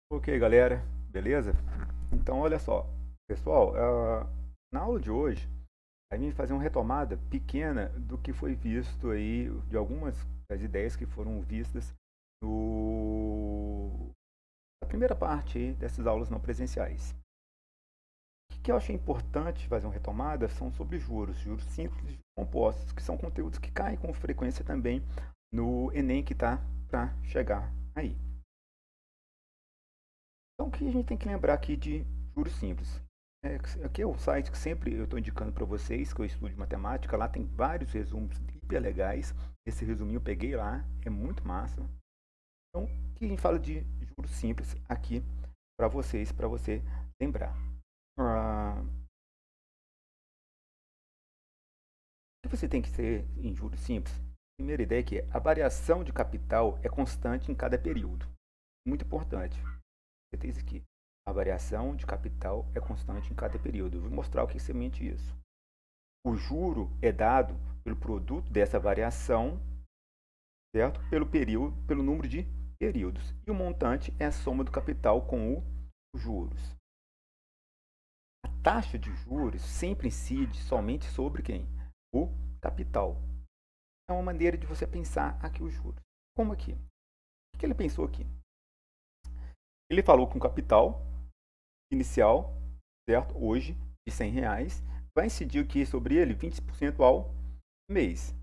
Ok, galera, beleza? Então, olha só, pessoal, na aula de hoje, a gente vai fazer uma retomada pequena do que foi visto aí, de algumas das ideias que foram vistas na primeira parte aí dessas aulas não presenciais. O que eu achei importante fazer uma retomada são sobre juros simples e compostos, que são conteúdos que caem com frequência também no Enem que está para chegar aí. Então, o que a gente tem que lembrar aqui de juros simples? Aqui é o site que sempre eu estou indicando para vocês, que eu estudo de matemática. Lá tem vários resumos hiper legais. Esse resuminho eu peguei lá, é muito massa. Então, o que a gente fala de juros simples aqui para vocês, para você lembrar? O que você tem que ter em juros simples? Primeira ideia que é a variação de capital é constante em cada período. Muito importante. Você tem isso aqui. A variação de capital é constante em cada período. Eu vou mostrar o que semente isso. O juro é dado pelo produto dessa variação, certo? Pelo período, pelo número de períodos. E o montante é a soma do capital com os juros. A taxa de juros sempre incide somente sobre quem? O capital. É uma maneira de você pensar aqui os juros. Como aqui? O que ele pensou aqui? Ele falou com capital inicial, certo? Hoje, de R$ 100, vai incidir aqui sobre ele 20% ao mês,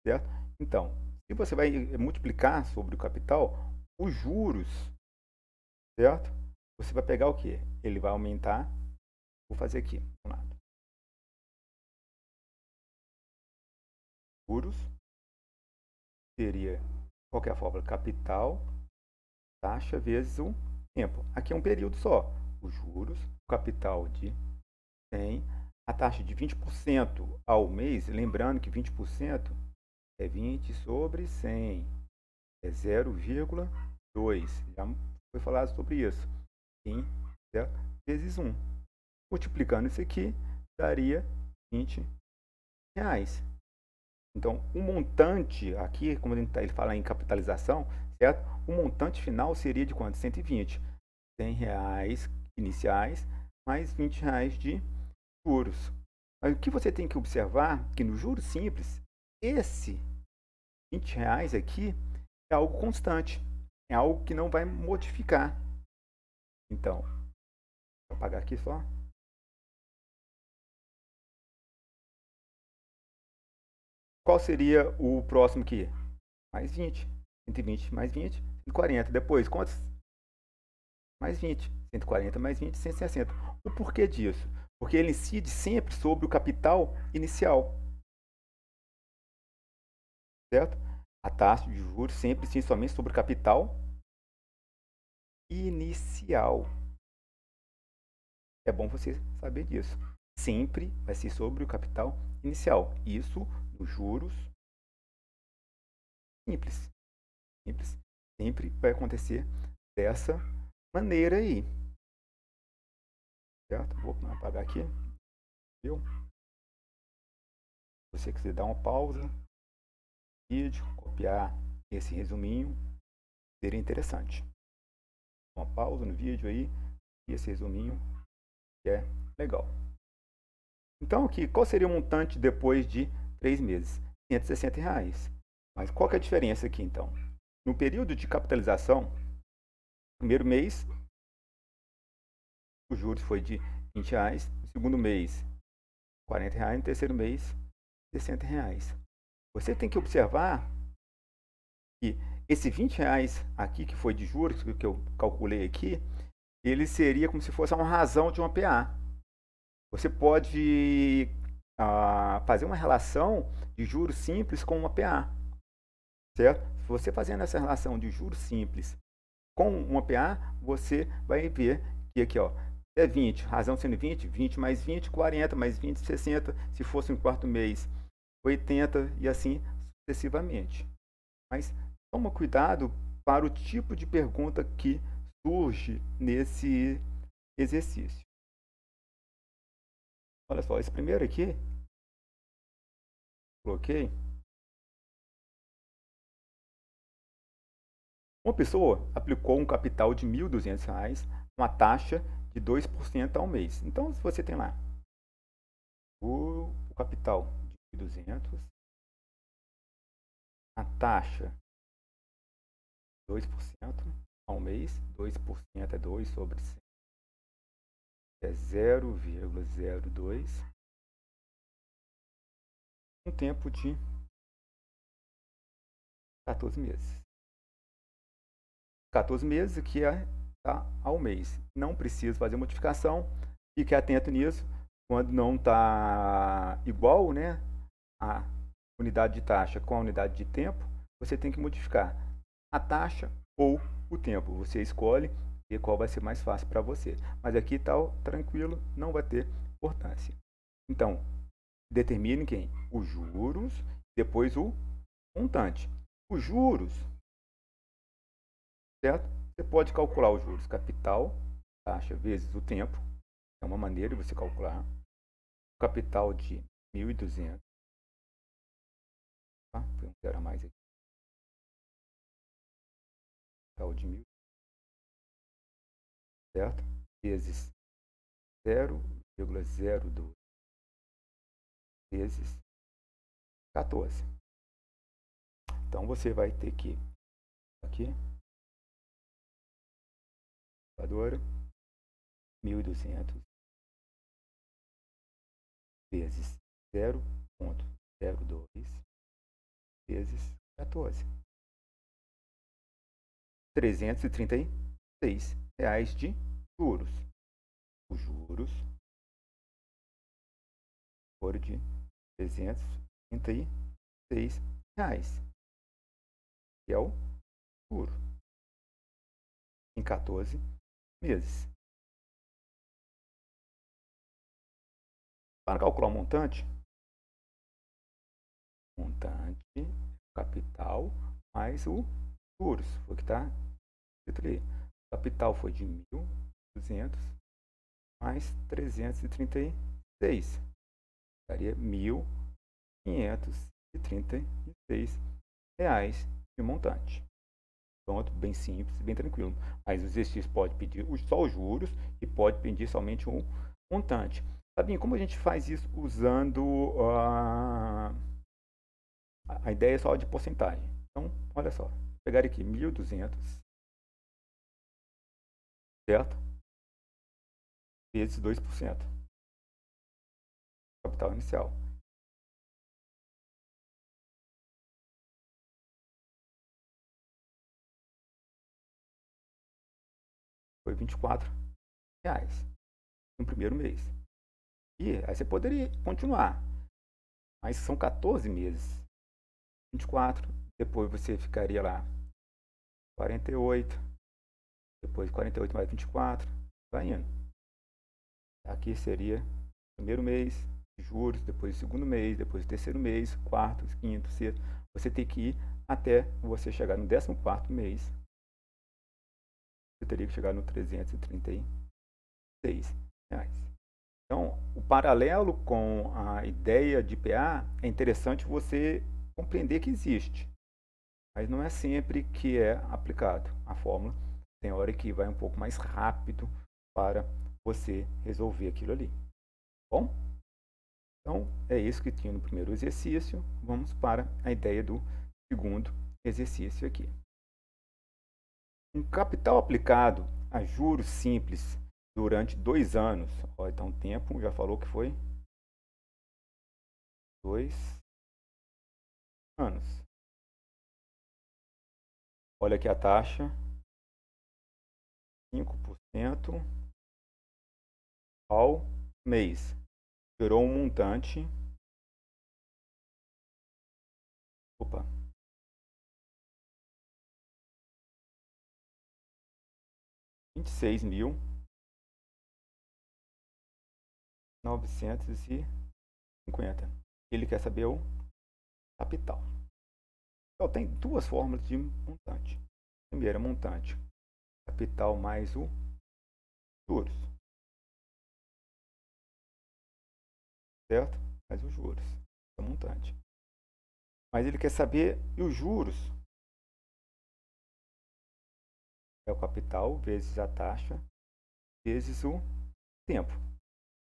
certo? Então, se você vai multiplicar sobre o capital, os juros, certo? Você vai pegar o quê? Ele vai aumentar, vou fazer aqui, um lado. Juros seria, qual que é a fórmula? Capital, taxa vezes o tempo. Aqui é um período só. Os juros, o capital de 100, a taxa de 20% ao mês, lembrando que 20% é 20 sobre 100, é 0,2. Já foi falado sobre isso. Em vezes 1. Multiplicando isso aqui, daria R$ 20. Então, o montante aqui, como ele fala em capitalização, certo? O montante final seria de quanto? 120. R$ 100 iniciais, mais R$ 20 de juros. Mas o que você tem que observar é que no juros simples, esse R$ 20 aqui é algo constante, é algo que não vai modificar. Então, vou apagar aqui só. Qual seria o próximo aqui? Mais 20. 120 mais 20, 140. Depois, quantos? Mais 20. 140 mais 20, 160. O porquê disso? Porque ele incide sempre sobre o capital inicial, certo? A taxa de juros sempre incide somente sobre o capital inicial. É bom você saber disso. Sempre vai ser sobre o capital inicial. Isso nos juros simples. Simples. Sempre vai acontecer dessa maneira aí. Certo? Vou apagar aqui. Viu? Se você quiser dar uma pausa, vídeo, copiar esse resuminho, seria interessante. Uma pausa no vídeo aí e esse resuminho que é legal. Então aqui, qual seria o montante depois de 3 meses? R$ 160. Mas qual que é a diferença aqui então? No período de capitalização, primeiro mês, o juros foi de R$ 20, no segundo mês, R$ 40, no terceiro mês, R$ 60. Você tem que observar que esse R$ 20 aqui, que foi de juros, que eu calculei aqui, ele seria como se fosse uma razão de uma PA. Você pode fazer uma relação de juros simples com uma PA, certo? Se você fazendo essa relação de juros simples com uma PA, você vai ver que aqui, ó, é 20, razão sendo 20, 20 mais 20, 40 mais 20, 60, se fosse um quarto mês, 80 e assim sucessivamente. Mas toma cuidado para o tipo de pergunta que surge nesse exercício. Olha só, esse primeiro aqui, coloquei Uma pessoa aplicou um capital de R$ 1.200, uma taxa de 2% ao mês. Então, se você tem lá o capital de 1.200, a taxa 2% ao mês, 2% é 2 sobre 100, é 0,02, um tempo de 14 meses. 14 meses que é tá, ao mês. Não precisa fazer modificação. Fique atento nisso. Quando não está igual, né, a unidade de taxa com a unidade de tempo, você tem que modificar a taxa ou o tempo. Você escolhe e qual vai ser mais fácil para você. Mas aqui está tranquilo, não vai ter importância. Então, determine quem? Os juros, depois o montante. Os juros, certo? Você pode calcular os juros capital, taxa vezes o tempo. É uma maneira de você calcular. O capital de 1.200. Tá? Foi um zero a mais aqui. Capital de 1.000, certo? Vezes 0,02 vezes 14. Então você vai ter que aqui, calculadora, 1.200 vezes 0,02 vezes 14. R$ 336 de juros. Os juros foram de R$ 336, que é o juro, em 14 meses. Para calcular o montante, capital mais o juros, foi o que está escrito ali. O capital foi de 1.200 mais 336, daria R$ 1.536 de montante. Pronto, bem simples, bem tranquilo. Mas o exercício pode pedir só os juros e pode pedir somente um montante. Sabinho, como a gente faz isso usando a ideia só de porcentagem? Então, olha só, vou pegar aqui 1.200, certo? Vezes 2%, capital inicial. Foi R$ 24 no primeiro mês. E aí você poderia continuar, mas são 14 meses. 24, depois você ficaria lá 48, depois 48 mais 24, vai indo. Aqui seria o primeiro mês de juros, depois o segundo mês, depois o terceiro mês, quarto, quinto, sexto. Você tem que ir até você chegar no 14º mês. Você teria que chegar no R$ 336. Então, o paralelo com a ideia de PA é interessante você compreender que existe, mas não é sempre que é aplicado. A fórmula tem hora que vai um pouco mais rápido para você resolver aquilo ali. Bom? Então, é isso que tinha no primeiro exercício. Vamos para a ideia do segundo exercício aqui. Um capital aplicado a juros simples durante 2 anos. Ó, então, o tempo já falou que foi 2 anos. Olha aqui a taxa, 5% ao mês. Gerou um montante. Opa. R$ 26.950. Ele quer saber o capital. Então, tem duas fórmulas de montante. Primeira, montante. Capital mais o juros. Certo? Mais os juros. É o montante. Mas ele quer saber e os juros é o capital vezes a taxa vezes o tempo.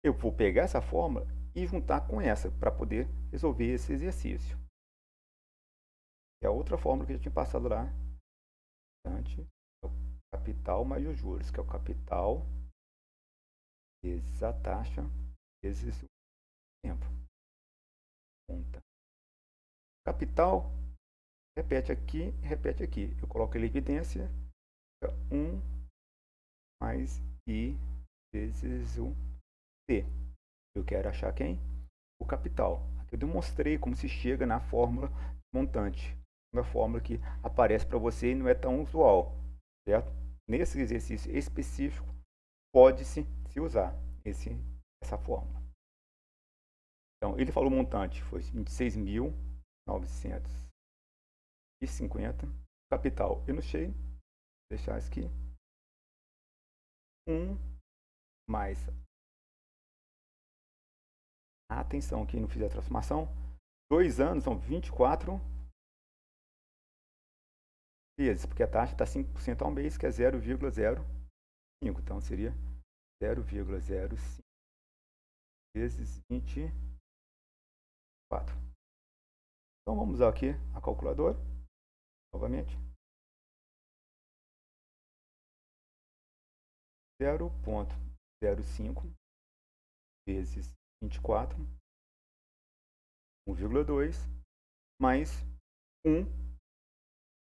Eu vou pegar essa fórmula e juntar com essa para poder resolver esse exercício. É a outra fórmula que eu tinha passado lá. É o capital mais os juros, que é o capital vezes a taxa vezes o tempo. Conta. Capital, repete aqui, repete aqui. Eu coloco ele em evidência. 1 mais I vezes o T. Eu quero achar quem? O capital. Aqui eu demonstrei como se chega na fórmula montante. Uma fórmula que aparece para você e não é tão usual, certo? Nesse exercício específico, pode-se usar essa fórmula. Então, ele falou montante, foi 26.950. Capital, eu não sei, vou deixar isso aqui. 1 mais... Atenção, quem não fizer a transformação. 2 anos são 24 vezes, porque a taxa está 5% ao mês, que é 0,05. Então, seria 0,05 vezes 24. Então, vamos usar aqui a calculadora, novamente. 0,05 vezes 24, 1,2, mais 1,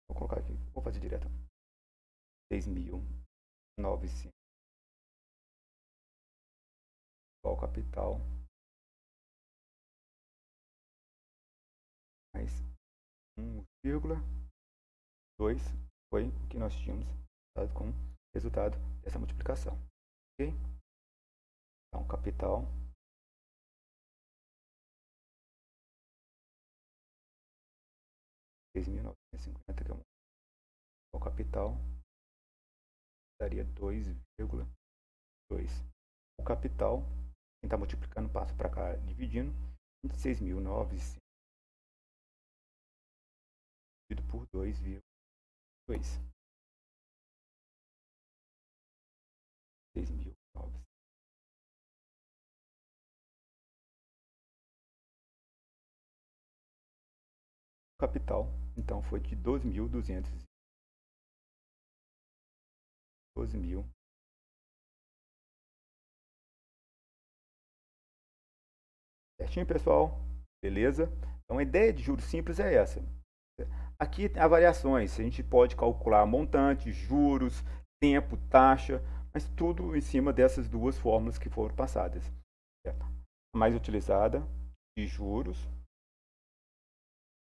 vou colocar aqui, vou fazer direto, 6.900, igual capital, mais 1,2, foi o que nós tínhamos dado como resultado dessa multiplicação, ok? Então, capital... 6.950, que é o capital, daria 2,2. O capital, quem está multiplicando, passa para cá, dividindo, 26.900 dividido por 2,2. 6.900. O capital, então, foi de 12.200. 12.000. Certinho, pessoal? Beleza? Então, a ideia de juros simples é essa. Aqui há variações. A gente pode calcular montante, juros, tempo, taxa, mas tudo em cima dessas duas fórmulas que foram passadas. Certo? A mais utilizada, de juros.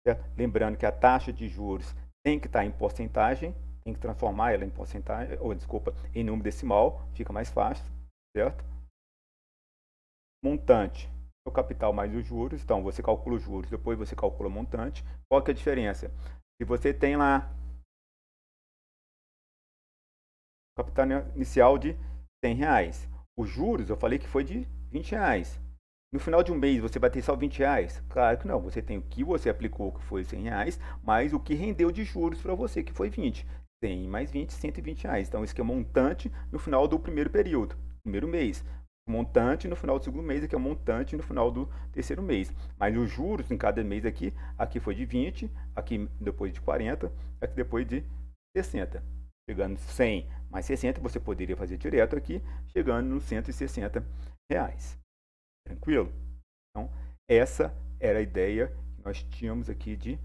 Certo? Lembrando que a taxa de juros tem que estar em porcentagem, tem que transformar ela em porcentagem, ou desculpa, em número decimal, fica mais fácil, certo? Montante, o capital mais os juros, então você calcula os juros, depois você calcula o montante. Qual que é a diferença? Se você tem lá o capital inicial de R$100, os juros eu falei que foi de R$20. No final de um mês você vai ter só R$20? Claro que não, você tem o que você aplicou, que foi R$100, mais o que rendeu de juros para você, que foi 20. 100 mais 20, R$120. Então, isso aqui é montante no final do primeiro período, primeiro mês. Montante no final do segundo mês, aqui é montante no final do terceiro mês. Mas os juros em cada mês aqui foi de 20, aqui depois de 40, aqui depois de 60. Chegando 100 mais 60, você poderia fazer direto aqui, chegando nos R$160. Tranquilo? Então, essa era a ideia que nós tínhamos aqui de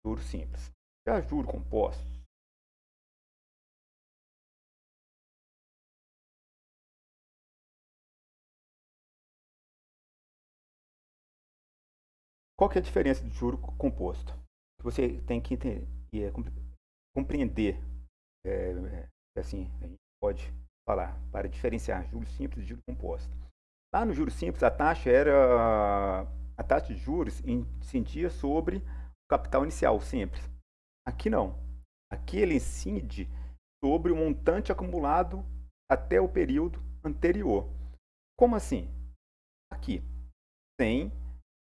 juros simples. Já juros compostos, qual que é a diferença de juro composto? Você tem que entender, compreender, assim, a gente pode falar, para diferenciar juros simples e juros compostos. Lá no juros simples, a taxa de juros incidia sobre o capital inicial, sempre. Aqui não. Aqui ele incide sobre o montante acumulado até o período anterior. Como assim? Aqui, tem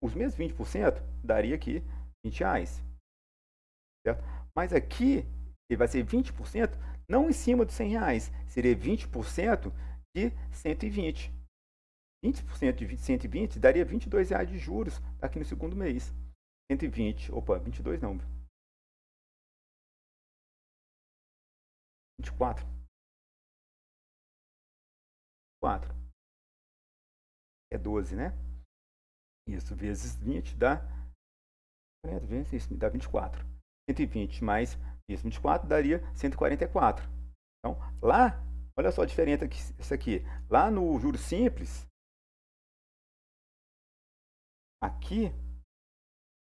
os mesmos 20%, daria aqui R$20. Certo? Mas aqui, ele vai ser 20% não em cima dos R$100, seria 20% de 120. 20% de 120 daria R$22 de juros aqui no segundo mês. 120, opa, 22 não. 24. 4. É 12, né? Isso, vezes 20 dá... 40 vezes isso, dá 24. 120 mais isso, 24 daria 144. Então, lá, olha só a diferença que isso aqui. Lá no juros simples, aqui,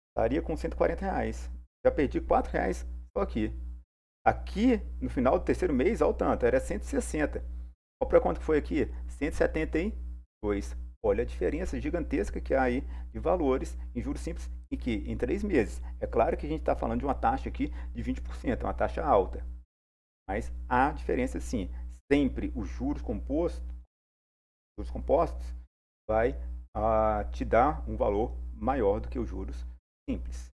estaria com R$140. Já perdi R$4 só aqui. Aqui, no final do terceiro mês, olha o tanto, era 160. Olha para quanto foi aqui? 172. Olha a diferença gigantesca que há aí de valores em juros simples em 3 meses. É claro que a gente está falando de uma taxa aqui de 20%, uma taxa alta. Mas há diferença sim. Sempre os juros compostos vai te dar um valor maior do que os juros simples.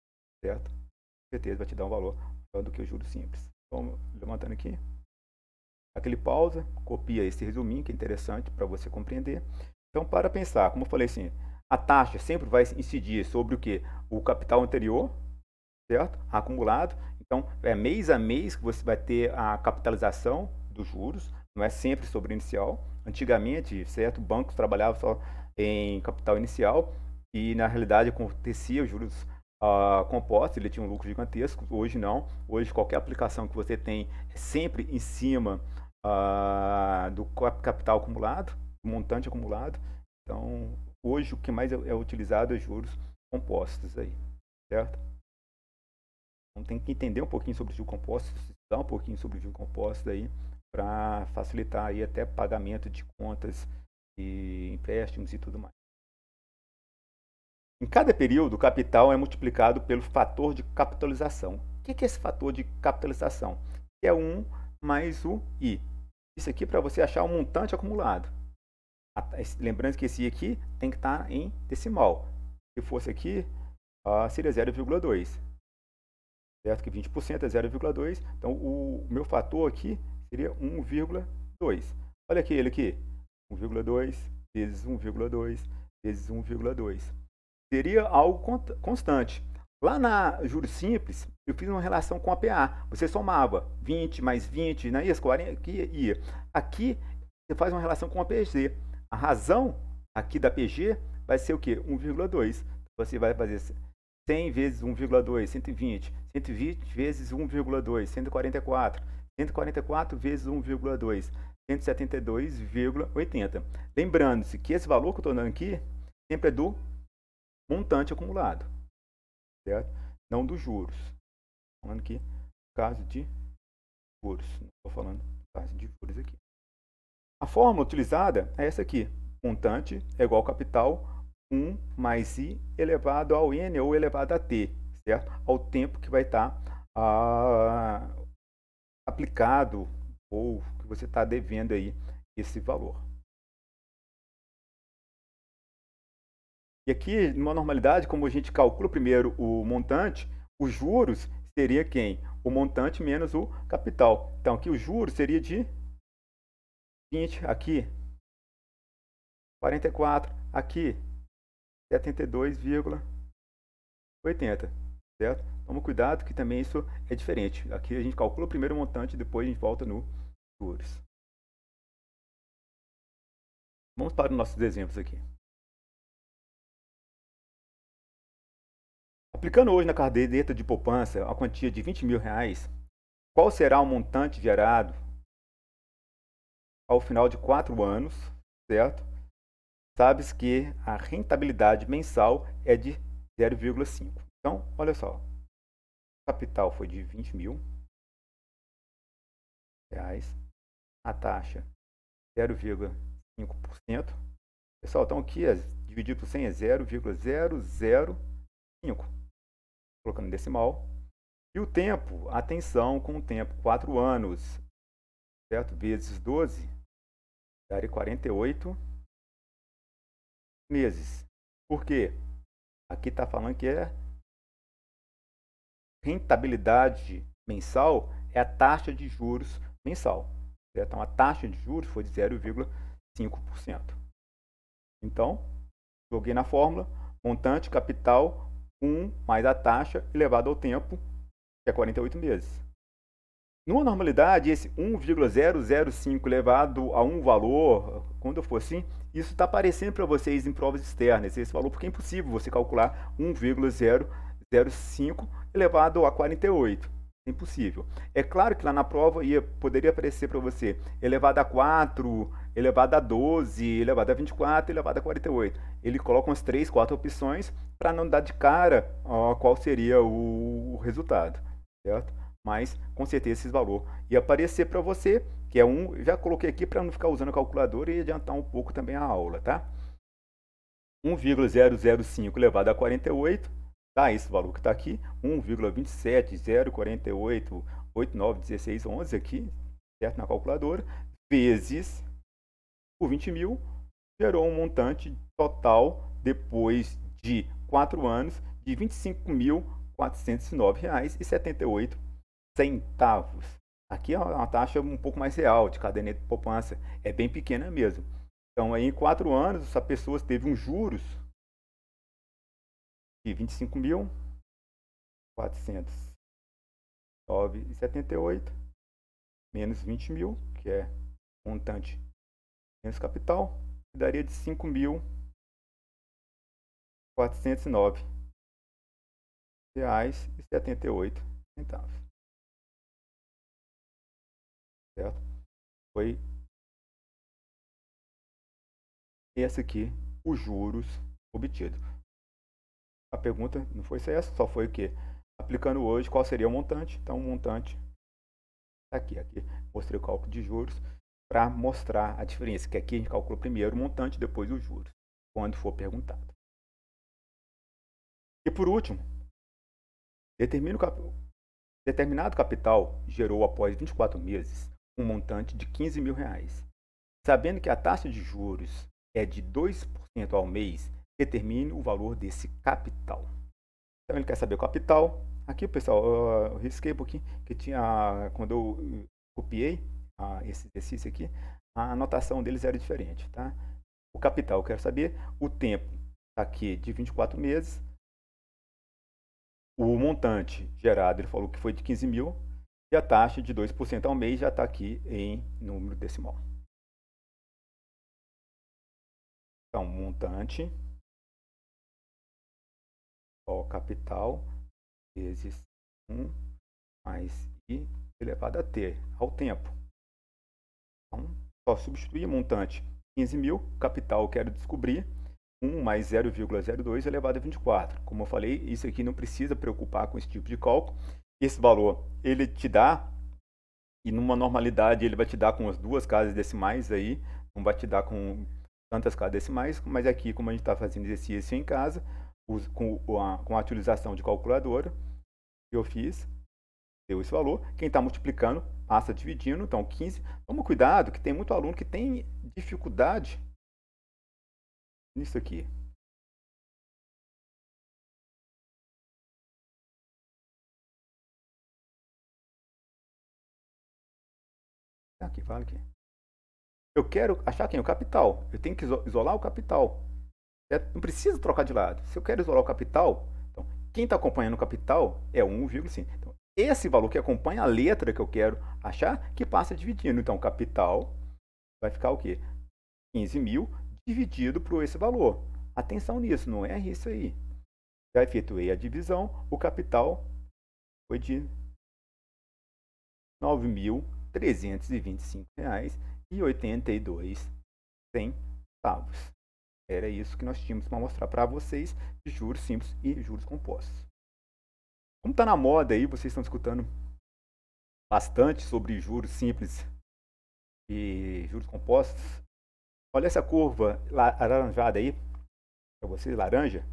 Certo? Com certeza vai te dar um valor maior do que os juros simples. Então, levantando aqui. Aquele pausa, copia esse resuminho que é interessante para você compreender. Então, para pensar, como eu falei assim, a taxa sempre vai incidir sobre o que? O capital anterior, certo? Acumulado. Então, é mês a mês que você vai ter a capitalização dos juros, não é sempre sobre o inicial. Antigamente, certo? Bancos trabalhavam só em capital inicial e, na realidade, acontecia os juros compostos, ele tinha um lucro gigantesco. Hoje não. Hoje, qualquer aplicação que você tem é sempre em cima do capital acumulado, do montante acumulado. Então, hoje o que mais é utilizado é juros compostos aí, certo? Então tem que entender um pouquinho sobre juros compostos, estudar um pouquinho sobre juros compostos aí, para facilitar aí até pagamento de contas e empréstimos e tudo mais. Em cada período, o capital é multiplicado pelo fator de capitalização. O que é esse fator de capitalização? É 1 mais o I. Isso aqui para você achar o montante acumulado. Lembrando que esse I aqui tem que estar em decimal. Se fosse aqui, seria 0,2. Certo? Que 20% é 0,2. Então, o meu fator aqui seria 1,2. Olha aqui ele aqui. 1,2 vezes 1,2 vezes 1,2. Seria algo constante. Lá na juros simples, eu fiz uma relação com a PA. Você somava 20 mais 20, não é isso? 40, aqui ia. Aqui, você faz uma relação com a PG. A razão aqui da PG vai ser o quê? 1,2. Você vai fazer 100 vezes 1,2, 120. 120 vezes 1,2, 144. 144 vezes 1,2, 172,80. Lembrando-se que esse valor que eu estou dando aqui sempre é do montante acumulado, certo? Não dos juros. Falando aqui, caso de juros. Não estou falando caso de juros aqui. A fórmula utilizada é essa aqui. Montante é igual ao capital 1 mais I elevado ao N ou elevado a T, certo? Ao tempo que vai estar aplicado ou que você está devendo aí esse valor. E aqui, numa normalidade, como a gente calcula primeiro o montante, os juros seria quem? O montante menos o capital. Então, aqui o juros seria de 20, aqui 44, aqui 72,80, certo? Toma cuidado que também isso é diferente. Aqui a gente calcula primeiro o montante, depois a gente volta no juros. Vamos para os nossos exemplos aqui. Aplicando hoje na caderneta de poupança a quantia de R$20 mil, qual será o montante gerado ao final de 4 anos, certo? Sabes que a rentabilidade mensal é de 0,5. Então, olha só, o capital foi de R$20 mil, a taxa 0,5%. Pessoal, então aqui dividido por 100 é 0,005. Colocando em decimal. E o tempo, atenção com o tempo, 4 anos, certo? Vezes 12, daria 48 meses. Por quê? Aqui está falando que é rentabilidade mensal, é a taxa de juros mensal. Certo? Então, a taxa de juros foi de 0,5%. Então, joguei na fórmula, montante capital 1 mais a taxa elevado ao tempo, que é 48 meses. Numa normalidade, esse 1,005 elevado a um valor, quando eu for assim, isso está aparecendo para vocês em provas externas, esse valor, porque é impossível você calcular 1,005 elevado a 48. É impossível. É claro que lá na prova poderia aparecer para você elevado a 4, elevado a 12, elevado a 24, elevado a 48. Ele coloca umas 3, 4 opções para não dar de cara qual seria o resultado, certo? Mas com certeza esse valor ia aparecer para você, que é já coloquei aqui para não ficar usando a calculadora e adiantar um pouco também a aula, tá? 1,005 elevado a 48, tá? Esse valor que está aqui, 1,270488891611 aqui, certo? Na calculadora, vezes por 20 mil, gerou um montante total, depois de 4 anos, de R$ 25.409,78. Aqui é uma taxa um pouco mais real de caderneta de poupança, é bem pequena mesmo. Então, aí, em 4 anos, essa pessoa teve um juros de R$ 25.409,78 menos 20 mil, que é montante menos capital, que daria de R$ 5.409,78. Certo? Foi esse aqui os juros obtidos. A pergunta não foi essa, só foi o que? Aplicando hoje, qual seria o montante? Então, o montante aqui. Mostrei o cálculo de juros para mostrar a diferença, que aqui a gente calcula primeiro o montante, depois os juros, quando for perguntado. E por último, determinado capital gerou após 24 meses um montante de R$ 15 mil. Sabendo que a taxa de juros é de 2% ao mês, determine o valor desse capital. Então ele quer saber o capital. Aqui, pessoal, eu risquei um pouquinho, que tinha, quando eu copiei esse exercício aqui, a anotação deles era diferente, tá? O capital, eu quero saber, o tempo está aqui de 24 meses, o montante gerado, ele falou que foi de 15 mil, e a taxa de 2% ao mês já está aqui em número decimal. Então, montante, capital, vezes 1 mais I elevado a T, ao tempo. Então, só substituir montante 15 mil, capital eu quero descobrir, 1 mais 0,02 elevado a 24. Como eu falei, isso aqui não precisa preocupar com esse tipo de cálculo. Esse valor, ele te dá, e numa normalidade ele vai te dar com as 2 casas decimais aí, não vai te dar com tantas casas decimais, mas aqui, como a gente está fazendo exercício em casa, com a utilização de calculadora que eu fiz, deu esse valor. Quem está multiplicando, passa dividindo, então 15. Toma cuidado, que tem muito aluno que tem dificuldade nisso aqui. Aqui, fala aqui. Eu quero achar quem? O capital. Eu tenho que isolar o capital. Não precisa trocar de lado. Se eu quero isolar o capital, então, quem está acompanhando o capital é 1,5. Então, esse valor que acompanha a letra que eu quero achar, que passa dividindo. Então, capital vai ficar o quê? 15 mil dividido por esse valor. Atenção nisso, não é isso aí. Já efetuei a divisão, o capital foi de R$ 9.325,82. Era isso que nós tínhamos para mostrar para vocês de juros simples e juros compostos. Como está na moda aí, vocês estão escutando bastante sobre juros simples e juros compostos. Olha essa curva alaranjada aí, para vocês, laranja.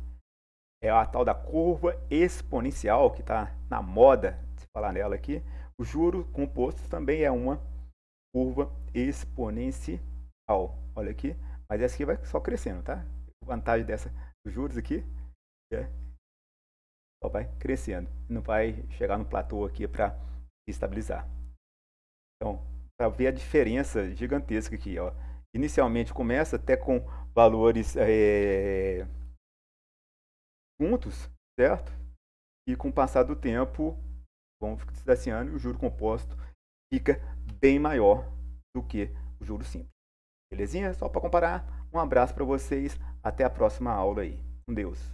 É a tal da curva exponencial, que está na moda de se falar nela aqui. O juro composto também é uma curva exponencial. Olha aqui, mas essa aqui vai só crescendo, tá? A vantagem dos juros aqui só vai crescendo. Não vai chegar no platô aqui para estabilizar. Então, para ver a diferença gigantesca aqui, ó. Inicialmente começa até com valores juntos, certo? E com o passar do tempo, vamos se distanciando e o juro composto fica bem maior do que o juro simples. Belezinha? Só para comparar. Um abraço para vocês. Até a próxima aula aí. Com Deus.